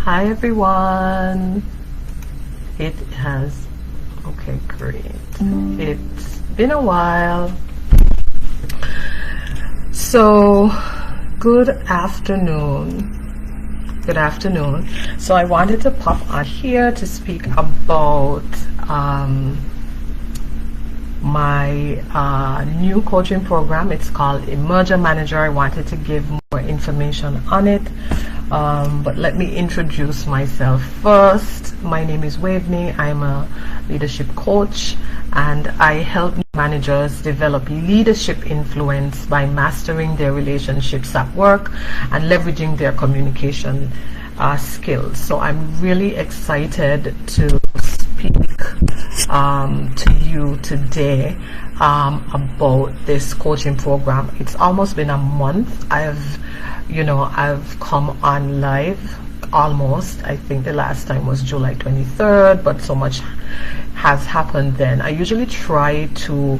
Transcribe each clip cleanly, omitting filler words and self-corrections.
Hi everyone. It has, okay, great. It's been a while. So, good afternoon. Good afternoon. So I wanted to pop on here to speak about my new coaching program. It's called Emerger Manager. I wanted to give more information on it. But let me introduce myself first. My name is Waveney. I'm a leadership coach, and I help managers develop leadership influence by mastering their relationships at work and leveraging their communication skills. So I'm really excited to speak to you today about this coaching program. It's almost been a month. I've come on live almost. I think the last time was July 23rd, but so much has happened then. I usually try to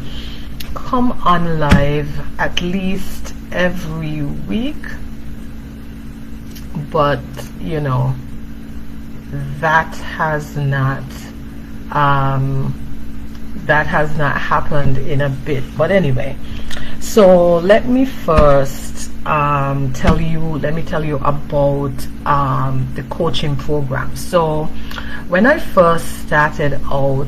come on live at least every week, but that has not happened in a bit. But anyway, so let me first tell you about the coaching program. So when I first started out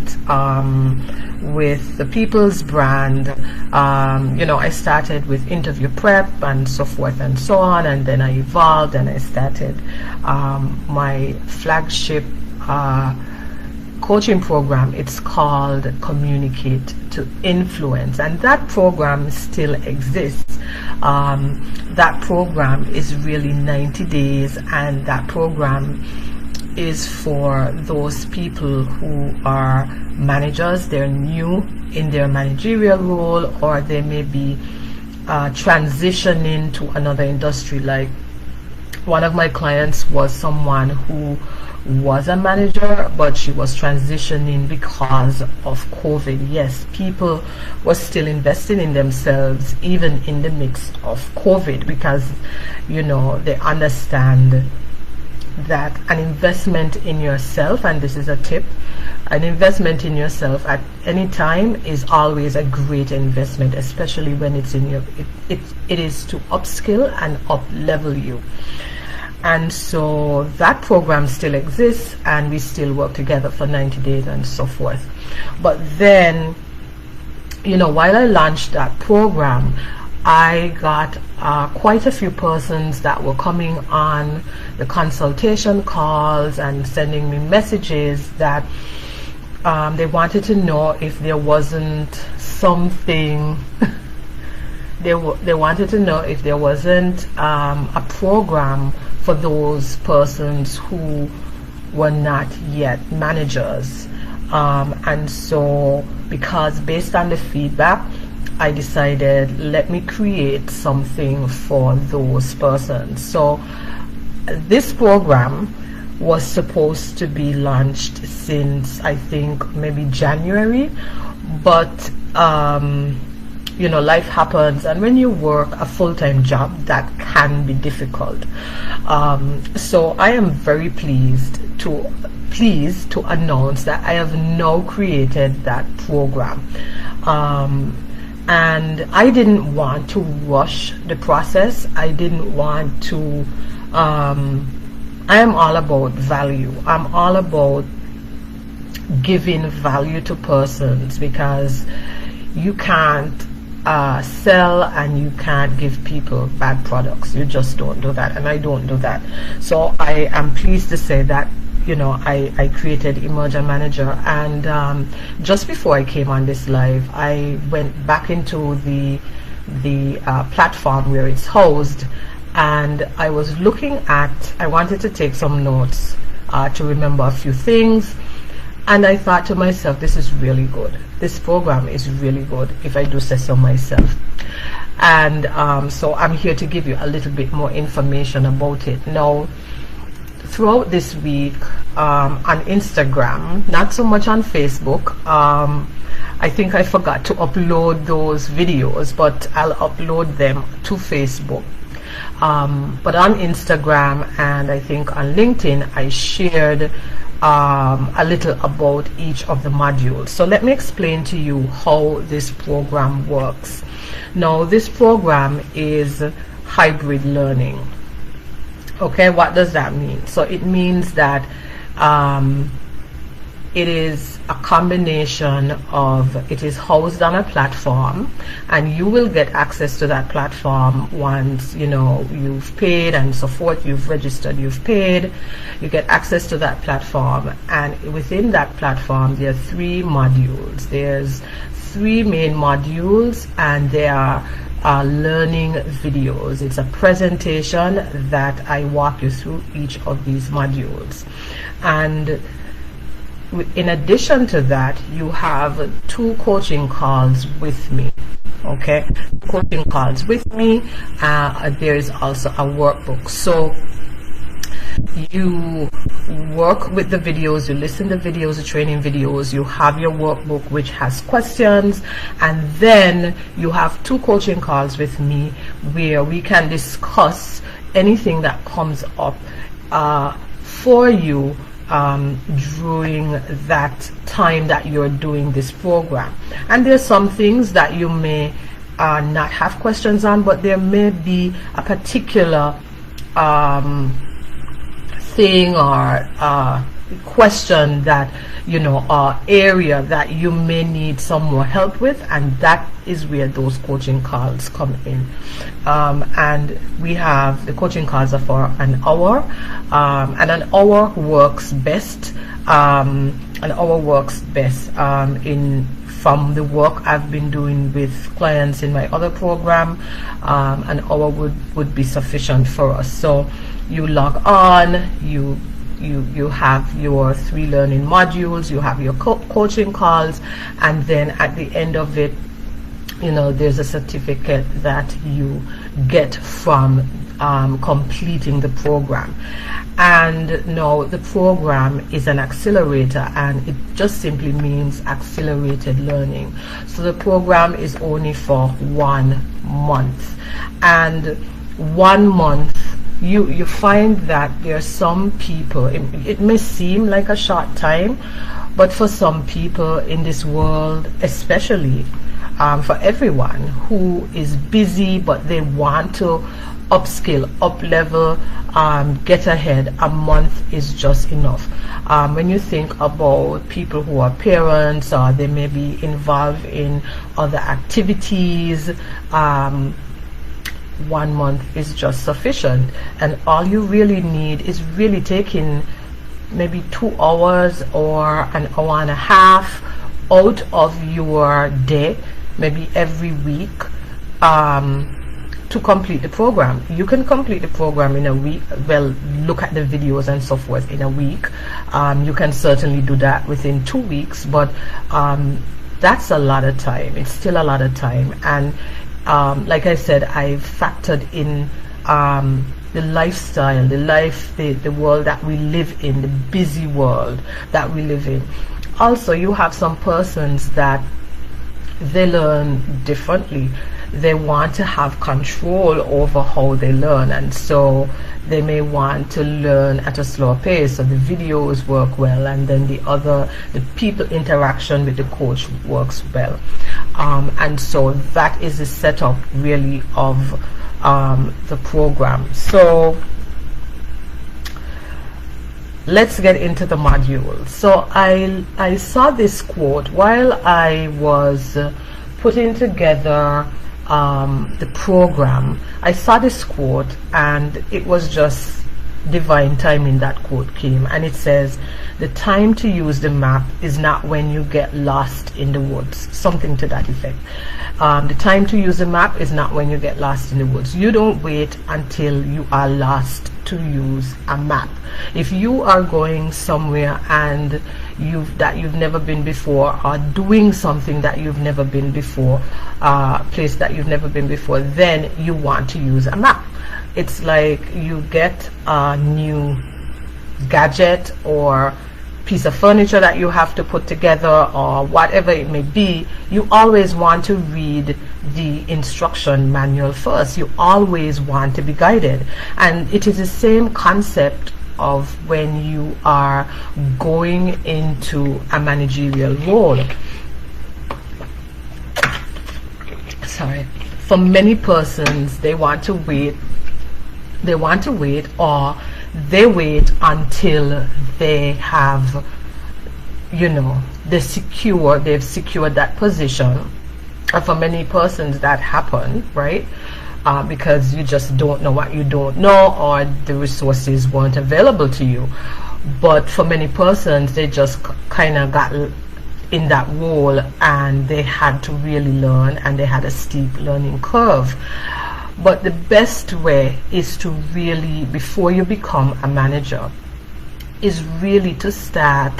with the People's Brand, I started with interview prep and so forth and so on, and then I evolved and I started my flagship coaching program. It's called Communicate to Influence, and that program still exists. That program is really 90 days, and that program is for those people who are managers. They're new in their managerial role, or they may be transitioning to another industry. Like one of my clients was someone who was a manager, but she was transitioning because of COVID. Yes, people were still investing in themselves even in the mix of COVID, because they understand that an investment in yourself, and this is a tip, an investment in yourself at any time is always a great investment, especially when it's in your it is to upskill and up level you. And so that program still exists, and we still work together for 90 days and so forth. But then, while I launched that program, I got quite a few persons that were coming on the consultation calls and sending me messages that they wanted to know if there wasn't something they wanted to know if there wasn't a program for those persons who were not yet managers. And so, because based on the feedback, I decided, let me create something for those persons. So this program was supposed to be launched since, I think, maybe January, but life happens, and when you work a full-time job, that can be difficult. So I am very pleased to announce that I have now created that program. And I didn't want to rush the process. I didn't want to I am all about value. I'm all about giving value to persons, because you can't sell and you can't give people bad products. You just don't do that, and I don't do that. So I am pleased to say that I created Emerger Manager, and just before I came on this live, I went back into the platform where it's housed, and I was I wanted to take some notes to remember a few things, and I thought to myself, this is really good. This program is really good, if I do say so myself. And so I'm here to give you a little bit more information about it. Now, throughout this week on Instagram, not so much on Facebook, I think I forgot to upload those videos, but I'll upload them to Facebook. but on Instagram and I think on LinkedIn I shared a little about each of the modules. So let me explain to you how this program works. Now, this program is hybrid learning. Okay, what does that mean? So it means that it is a combination of, it is housed on a platform, and you will get access to that platform once you've paid and so forth, you've registered, you've paid, you get access to that platform. And within that platform there are 3 modules. There's 3 main modules, and they are learning videos. It's a presentation that I walk you through each of these modules. And in addition to that, you have 2 coaching calls with me. Okay, coaching calls with me. There is also a workbook. So you work with the videos, you listen to videos, the training videos, you have your workbook which has questions, and then you have 2 coaching calls with me where we can discuss anything that comes up for you during that time that you're doing this program. And there's some things that you may not have questions on, but there may be a particular thing or question that area that you may need some more help with, and that is where those coaching calls come in. And we have the coaching calls are for an hour, and an hour works best. From the work I've been doing with clients in my other program. An hour would be sufficient for us. So you log on, you have your 3 learning modules, you have your coaching calls, and then at the end of it, there's a certificate that you get from completing the program. And no, the program is an accelerator, and it just simply means accelerated learning. So the program is only for 1 month, and 1 month you find that there are some people, it may seem like a short time, but for some people in this world, especially for everyone who is busy but they want to upskill, up level, get ahead, a month is just enough. When you think about people who are parents, or they may be involved in other activities, 1 month is just sufficient. And all you really need is really taking maybe 2 hours or an hour and a half out of your day, maybe every week, to complete the program. You can complete the program in a week. Well, look at the videos and so forth in a week. You can certainly do that within 2 weeks, but that's a lot of time. It's still a lot of time. And like I said, I've factored in the lifestyle, the world that we live in, the busy world that we live in. Also, you have some persons that they learn differently. They want to have control over how they learn, and so they may want to learn at a slower pace, so the videos work well, and then the people interaction with the coach works well. And so that is the setup really of the program. So let's get into the modules. So I saw this quote while I was putting together the program. I saw this quote, and it was just divine timing that quote came, and it says, "The time to use the map is not when you get lost in the woods," something to that effect. The time to use the map is not when you get lost in the woods. You don't wait until you are lost to use a map. If you are going somewhere and you've never been before, or doing something that you've never been before, place that you've never been before, then you want to use a map. It's like you get a new gadget or piece of furniture that you have to put together, or whatever it may be. You always want to read the instruction manual first. You always want to be guided, and it is the same concept of when you are going into a managerial role. Sorry. For many persons, they want to wait, or they wait until they have, they've secured that position. And for many persons that happen, right? Because you just don't know what you don't know, or the resources weren't available to you. But for many persons, they just kind of got in that role, and they had to really learn, and they had a steep learning curve. But the best way is to really, before you become a manager, is really to start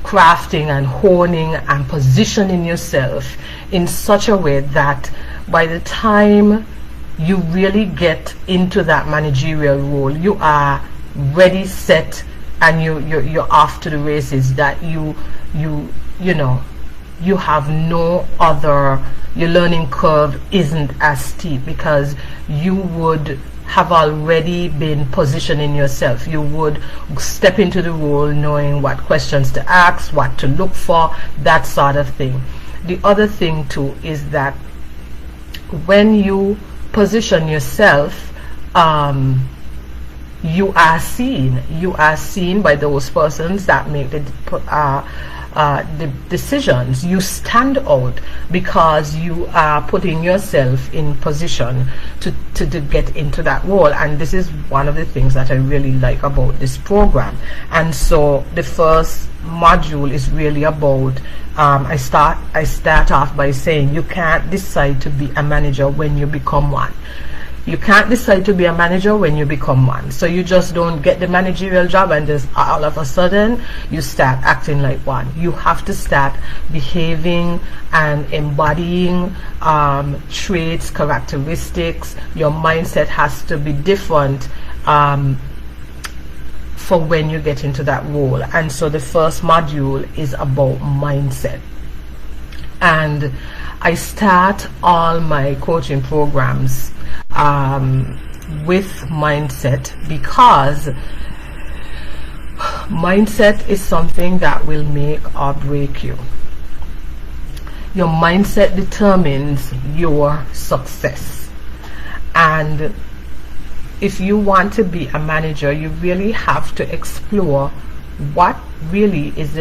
crafting and honing and positioning yourself in such a way that by the time you really get into that managerial role, you are ready, set, and you're off to the races. That you have no other, your learning curve isn't as steep, because you would have already been positioning yourself. You would step into the role knowing what questions to ask, what to look for, that sort of thing. The other thing too is that when you position yourself, you are seen by those persons that make the decisions. You stand out because you are putting yourself in position to get into that role. And this is one of the things that I really like about this program. And so the first module is really about, I start off by saying you can't decide to be a manager when you become one. You can't decide to be a manager when you become one. So you just don't get the managerial job and just all of a sudden you start acting like one. You have to start behaving and embodying traits, characteristics. Your mindset has to be different for when you get into that role. And so the first module is about mindset. And I start all my coaching programs with mindset, because mindset is something that will make or break you. Your mindset determines your success. And if you want to be a manager, you really have to explore what really is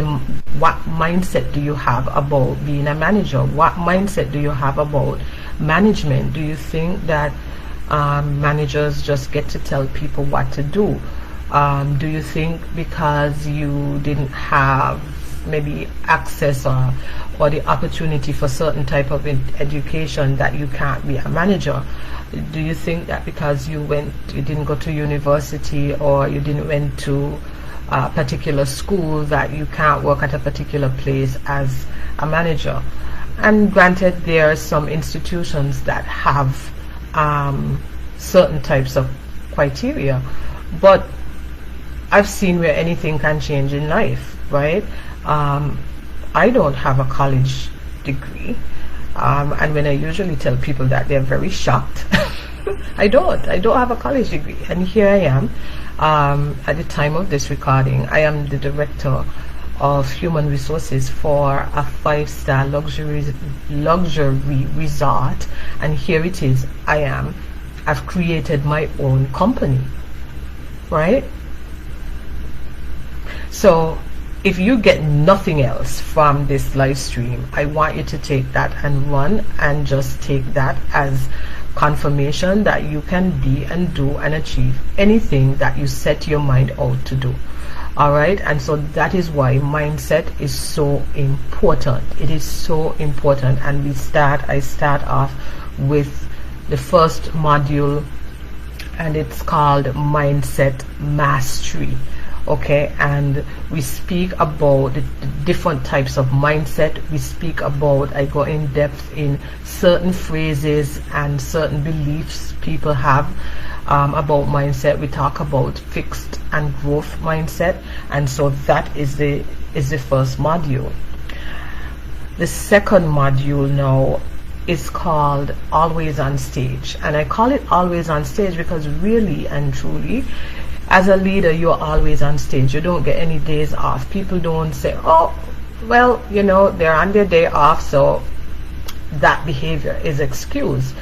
what mindset do you have about being a manager? What mindset do you have about management? Do you think that managers just get to tell people what to do? Do you think because you didn't have maybe access or the opportunity for certain type of education that you can't be a manager? Do you think that because you didn't go to university, or you didn't went to a particular school, that you can't work at a particular place as a manager? And granted, there are some institutions that have certain types of criteria, but I've seen where anything can change in life, right? I don't have a college degree, and when I usually tell people that, they're very shocked. I don't have a college degree, and here I am. At the time of this recording, I am the director of human resources for a 5-star luxury resort, and here it is. I've created my own company, right? So if you get nothing else from this live stream, I want you to take that and run, and just take that as confirmation that you can be and do and achieve anything that you set your mind out to do. All right, and so that is why mindset is so important. It is so important. And I start off with the first module, and it's called Mindset Mastery. Okay, and we speak about the different types of mindset. We speak about, I go in depth in certain phrases and certain beliefs people have about mindset. We talk about fixed and growth mindset, and so that is the first module. The second module now is called Always on Stage. And I call it Always on Stage because really and truly, as a leader, you're always on stage. You don't get any days off. People don't say, oh, well, you know, they're on their day off, so that behavior is excused.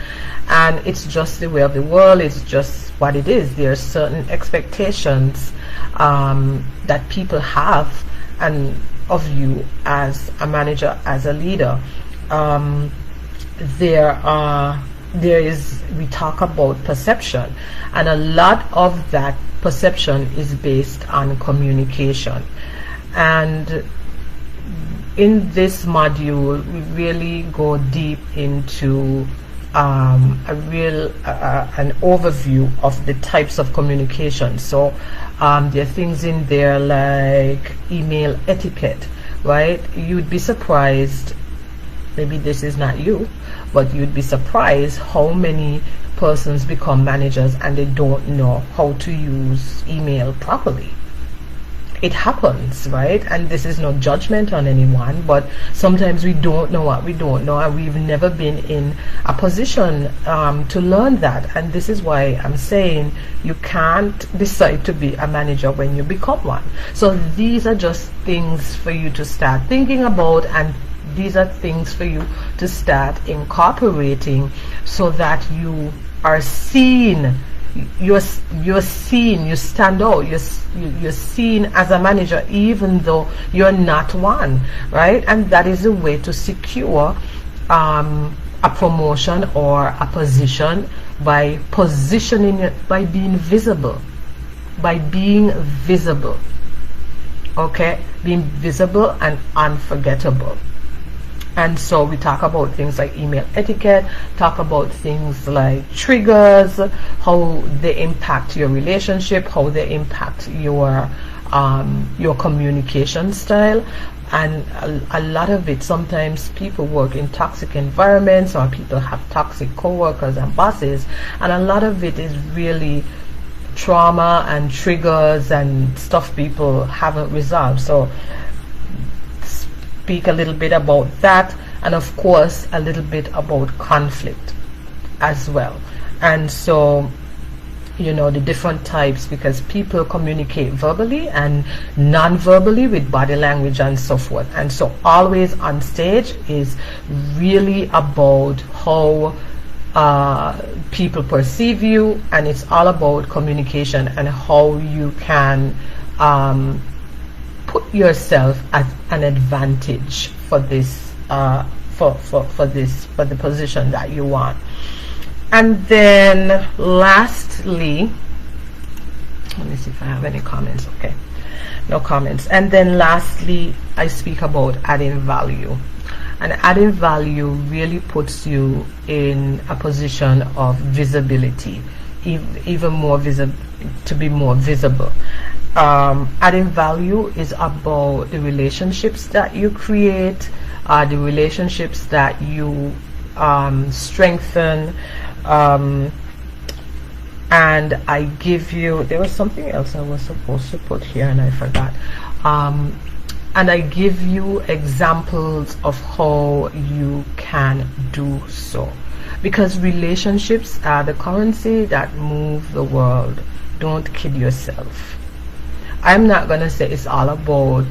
And it's just the way of the world. It's just what it is. There are certain expectations that people have and of you as a manager, as a leader. We talk about perception, and a lot of that perception is based on communication. And in this module, we really go deep into an overview of the types of communication. So there are things in there like email etiquette, right? You'd be surprised, maybe this is not you, but you'd be surprised how many persons become managers and they don't know how to use email properly. It happens, right? And this is no judgment on anyone, but sometimes we don't know what we don't know, and we've never been in a position to learn that. And this is why I'm saying you can't decide to be a manager when you become one. So these are just things for you to start thinking about, and these are things for you to start incorporating so that you are seen. You're seen, you stand out, you're seen as a manager even though you're not one, right? And that is a way to secure a promotion or a position, by positioning it, by being visible, okay? Being visible and unforgettable. And so we talk about things like email etiquette, talk about things like triggers, how they impact your relationship, how they impact your communication style. And a lot of it, sometimes people work in toxic environments, or people have toxic co-workers and bosses, and a lot of it is really trauma and triggers and stuff people haven't resolved. So speak a little bit about that, and of course a little bit about conflict as well. And so, you know, the different types, because people communicate verbally and non-verbally with body language and so forth. And so Always on Stage is really about how people perceive you, and it's all about communication and how you can put yourself at an advantage for this for the position that you want. And then lastly, let me see if I have any comments. Okay, no comments. And then lastly, I speak about adding value. And adding value really puts you in a position of visibility, even more visible, to be more visible. Adding value is about the relationships that you create, the relationships that you strengthen. And I give you, there was something else I was supposed to put here and I forgot. And I give you examples of how you can do so, because relationships are the currency that move the world. Don't kid yourself. I'm not gonna say it's all about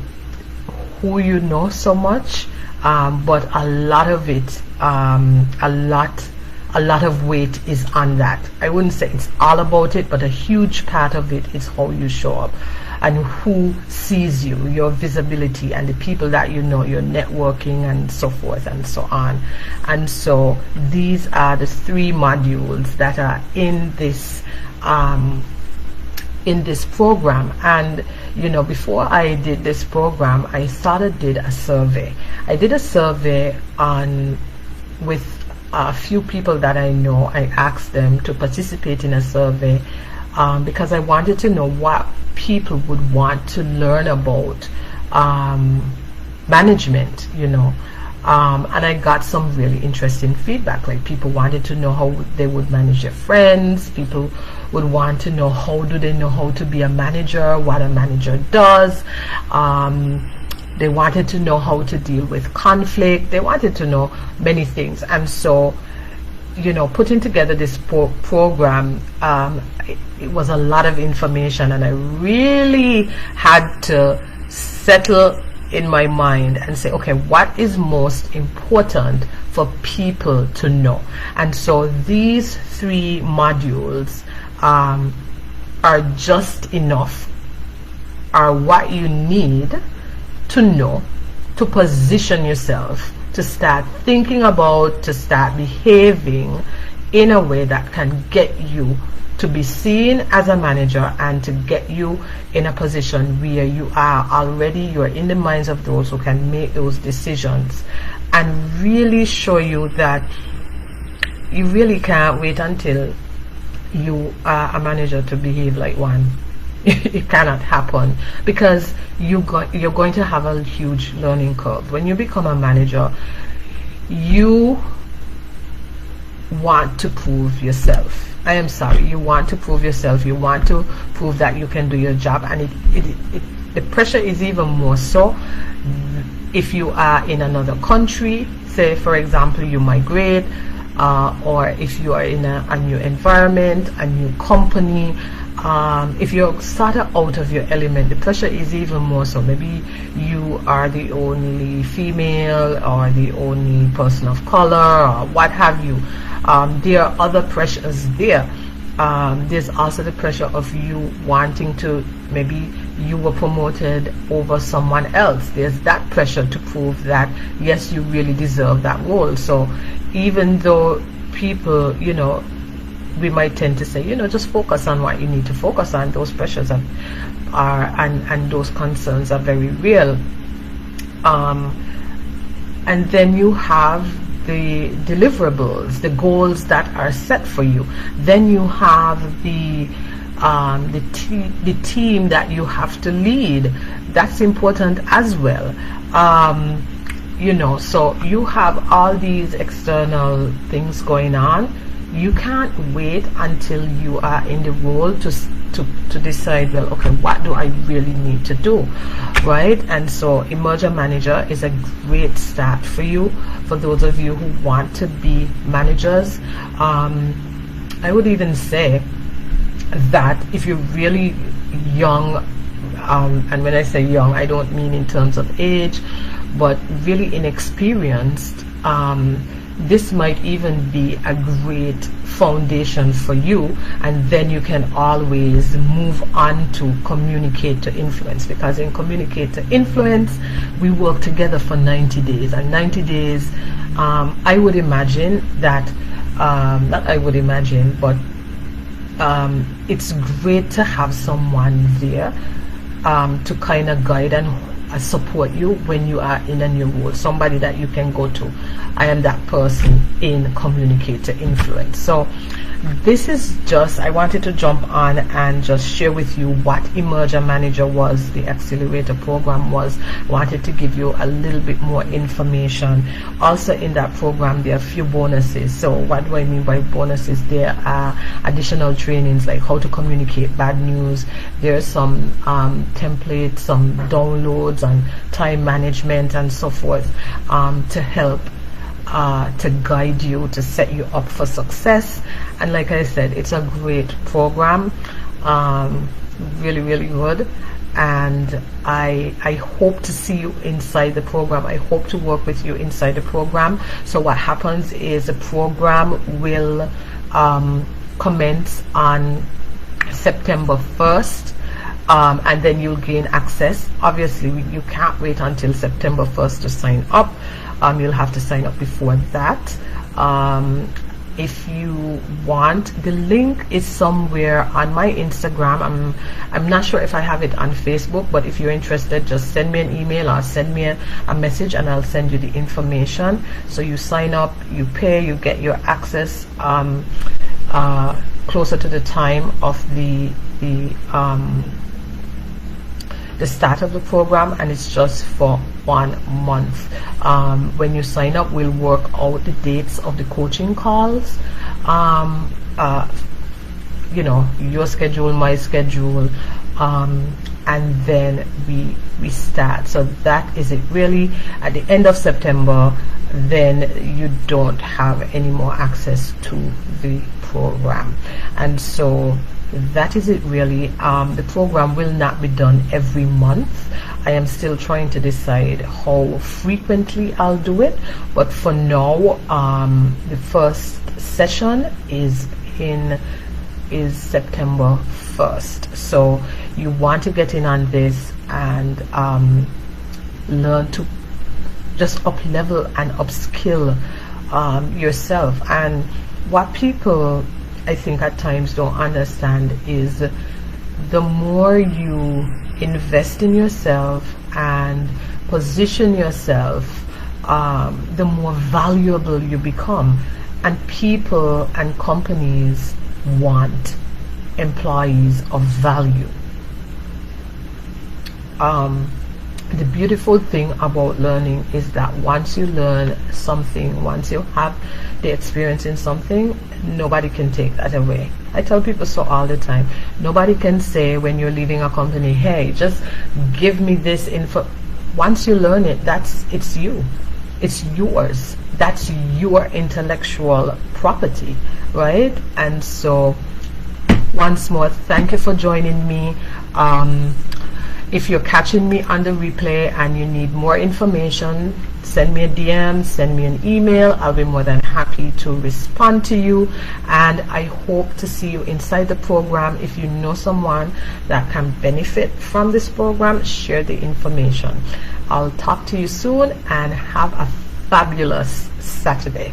who you know so much, but a lot of it, a lot of weight is on that. I wouldn't say it's all about it, but a huge part of it is how you show up and who sees you, your visibility, and the people that you know, your networking and so forth and so on. And so these are the 3 modules that are in this program. And you know, before I did this program, I did a survey. I did a survey with a few people that I know. I asked them to participate in a survey because I wanted to know what people would want to learn about management, you know. And I got some really interesting feedback. Like, people wanted to know how they would manage their friends. People would want to know, how do they know how to be a manager, what a manager does. They wanted to know how to deal with conflict. They wanted to know many things. And so, you know, putting together this program, it was a lot of information, and I really had to settle in my mind and say, okay, what is most important for people to know? And so these 3 modules are just enough, are what you need to know to position yourself, to start thinking about, to start behaving in a way that can get you to be seen as a manager, and to get you in a position where you are already, you're in the minds of those who can make those decisions, and really show you that you really can't wait until you are a manager to behave like one. It cannot happen, because you're going to have a huge learning curve. When you become a manager, you want to prove yourself. I am sorry, you want to prove yourself. You want to prove that you can do your job, and the pressure is even more so if you are in another country. Say, for example, you migrate, or if you are in a new environment, a new company. If you're sort of out of your element, the pressure is even more so. Maybe you are the only female or the only person of color or what have you. There are other pressures there. There's also the pressure of you wanting to, maybe you were promoted over someone else. There's that pressure to prove that, yes, you really deserve that role. So even though people, you know, we might tend to say, you know, just focus on what you need to focus on. Those pressures are and those concerns are very real. And then you have the deliverables, the goals that are set for you. Then you have the team that you have to lead. That's important as well. You know, so you have all these external things going on. You can't wait until you are in the role to decide, well, okay, what do I really need to do, right? And so Emerger Manager is a great start for you, for those of you who want to be managers. I would even say that if you're really young, and when I say young, I don't mean in terms of age, but really inexperienced, this might even be a great foundation for you, and then you can always move on to Communicate to Influence, because in Communicate to Influence we work together for 90 days, and 90 days, I would imagine that, not I would imagine, but it's great to have someone there to kind of guide and support you when you are in a new role, somebody that you can go to. I am that person in Communicate to Influence. So this is just, I wanted to jump on and just share with you what Emerger Manager was, the accelerator program was. Wanted to give you a little bit more information. Also in that program there are a few bonuses. So what do I mean by bonuses? There are additional trainings like how to communicate bad news. There are some templates, some downloads on time management and so forth, to help to guide you, to set you up for success. And like I said, it's a great program, really, really good. And I hope to see you inside the program. I hope to work with you inside the program. So what happens is the program will commence on September 1st. And then you'll gain access. Obviously you can't wait until September 1st to sign up. You'll have to sign up before that. If you want, the link is somewhere on my Instagram. I'm not sure if I have it on Facebook, but if you're interested, just send me an email or send me a message and I'll send you the information. So you sign up, you pay, you get your access closer to the time of the start of the program, and it's just for 1 month. When you sign up, we'll work out the dates of the coaching calls you know, your schedule, my schedule, and then we start. So that is it. Really, at the end of September, then you don't have any more access to the program. And so that is it really. The program will not be done every month. I am still trying to decide how frequently I'll do it, but for now, the first session is September 1st. So you want to get in on this and learn to just up level and upskill yourself. And what people, I think, at times don't understand is the more you invest in yourself and position yourself, the more valuable you become. And people and companies want employees of value. The beautiful thing about learning is that once you learn something, once you have the experience in something, nobody can take that away. I tell people so all the time. Nobody can say when you're leaving a company, hey, just give me this info. Once you learn it, it's you. It's yours. That's your intellectual property, right? And so once more, thank you for joining me. If you're catching me on the replay and you need more information, send me a DM, send me an email. I'll be more than happy to respond to you. And I hope to see you inside the program. If you know someone that can benefit from this program, share the information. I'll talk to you soon, and have a fabulous Saturday.